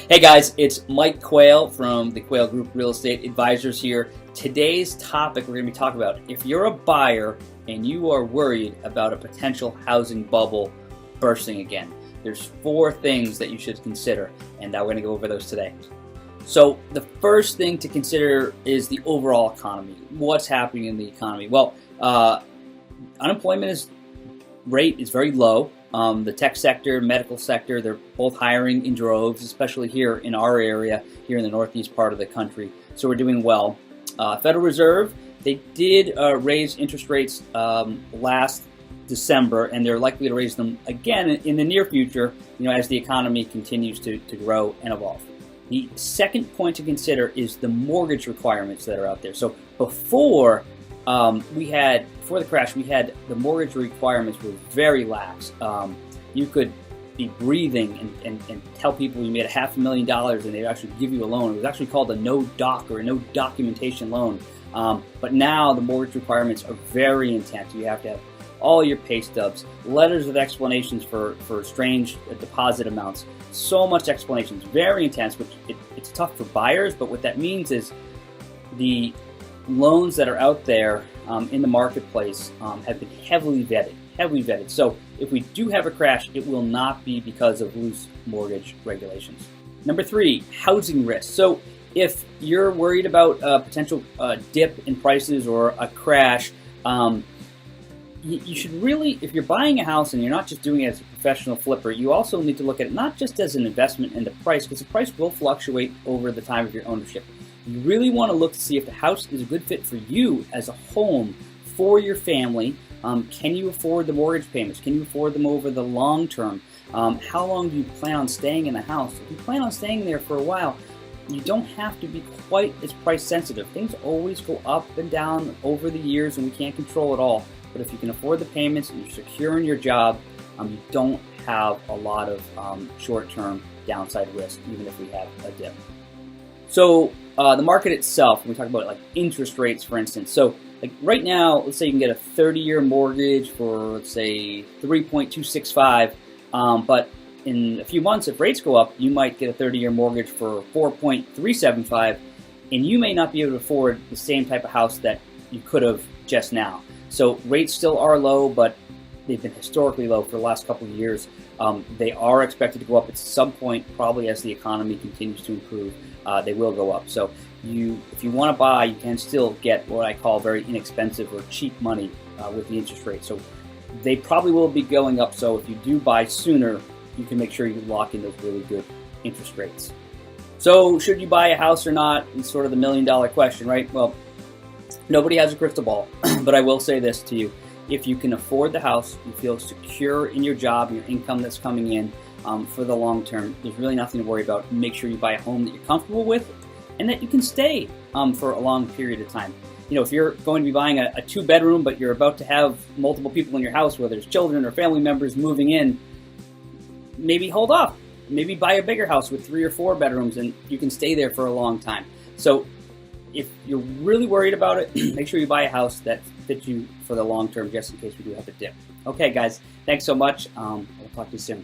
Hey guys, it's Mike Quail from the Quail Group Real Estate Advisors here. Today's topic we're going to be talking about, if you're a buyer and you are worried about a potential housing bubble bursting again, there's 4 things that you should consider, and we're going to go over those today. So the first thing to consider is the overall economy. What's happening in the economy? Well, unemployment rate is very low. The tech sector, medical sector, they're both hiring in droves, especially here in our area, here in the northeast part of the country. So we're doing well. Federal Reserve, they did raise interest rates last December, and they're likely to raise them again in the near future, as the economy continues to grow and evolve. The second point to consider is the mortgage requirements that are out there. So before the crash, we had the mortgage requirements were very lax. You could be breathing and tell people you made $500,000 and they'd actually give you a loan. It was actually called a no doc or a no documentation loan. But now the mortgage requirements are very intense. You have to have all your pay stubs, letters of explanations for strange deposit amounts, so much explanations, very intense, which it's tough for buyers, but what that means is the loans that are out there in the marketplace have been heavily vetted. So if we do have a crash, it will not be because of loose mortgage regulations. Number 3, housing risk. So if you're worried about a potential dip in prices or a crash, you should really, if you're buying a house and you're not just doing it as a professional flipper, you also need to look at it not just as an investment in the price, because the price will fluctuate over the time of your ownership. You really want to look to see if the house is a good fit for you as a home for your family. Can you afford the mortgage payments? Can you afford them over the long term? How long do you plan on staying in the house? If you plan on staying there for a while, you don't have to be quite as price sensitive. Things always go up and down over the years and we can't control it all. But if you can afford the payments and you're secure in your job, you don't have a lot of short-term downside risk, even if we have a dip. So the market itself, when we talk about like interest rates, for instance. So like right now, let's say you can get a 30-year mortgage for, let's say, 3.265, but in a few months, if rates go up, you might get a 30-year mortgage for 4.375, and you may not be able to afford the same type of house that you could have just now. So rates still are low, but they've been historically low for the last couple of years. They are expected to go up at some point, probably as the economy continues to improve. They will go up. So if you want to buy, you can still get what I call very inexpensive or cheap money with the interest rate. So they probably will be going up. So if you do buy sooner, you can make sure you lock in those really good interest rates. So should you buy a house or not? It's sort of the $1,000,000 question, right? Well, nobody has a crystal ball, but I will say this to you. If you can afford the house, you feel secure in your job, your income that's coming in for the long term, there's really nothing to worry about. Make sure you buy a home that you're comfortable with and that you can stay for a long period of time. If you're going to be buying a 2-bedroom, but you're about to have multiple people in your house, whether it's children or family members moving in, maybe hold off. Maybe buy a bigger house with 3 or 4 bedrooms and you can stay there for a long time. So if you're really worried about it, make sure you buy a house that fits you for the long term, just in case we do have a dip. Okay, guys, thanks so much. We'll talk to you soon.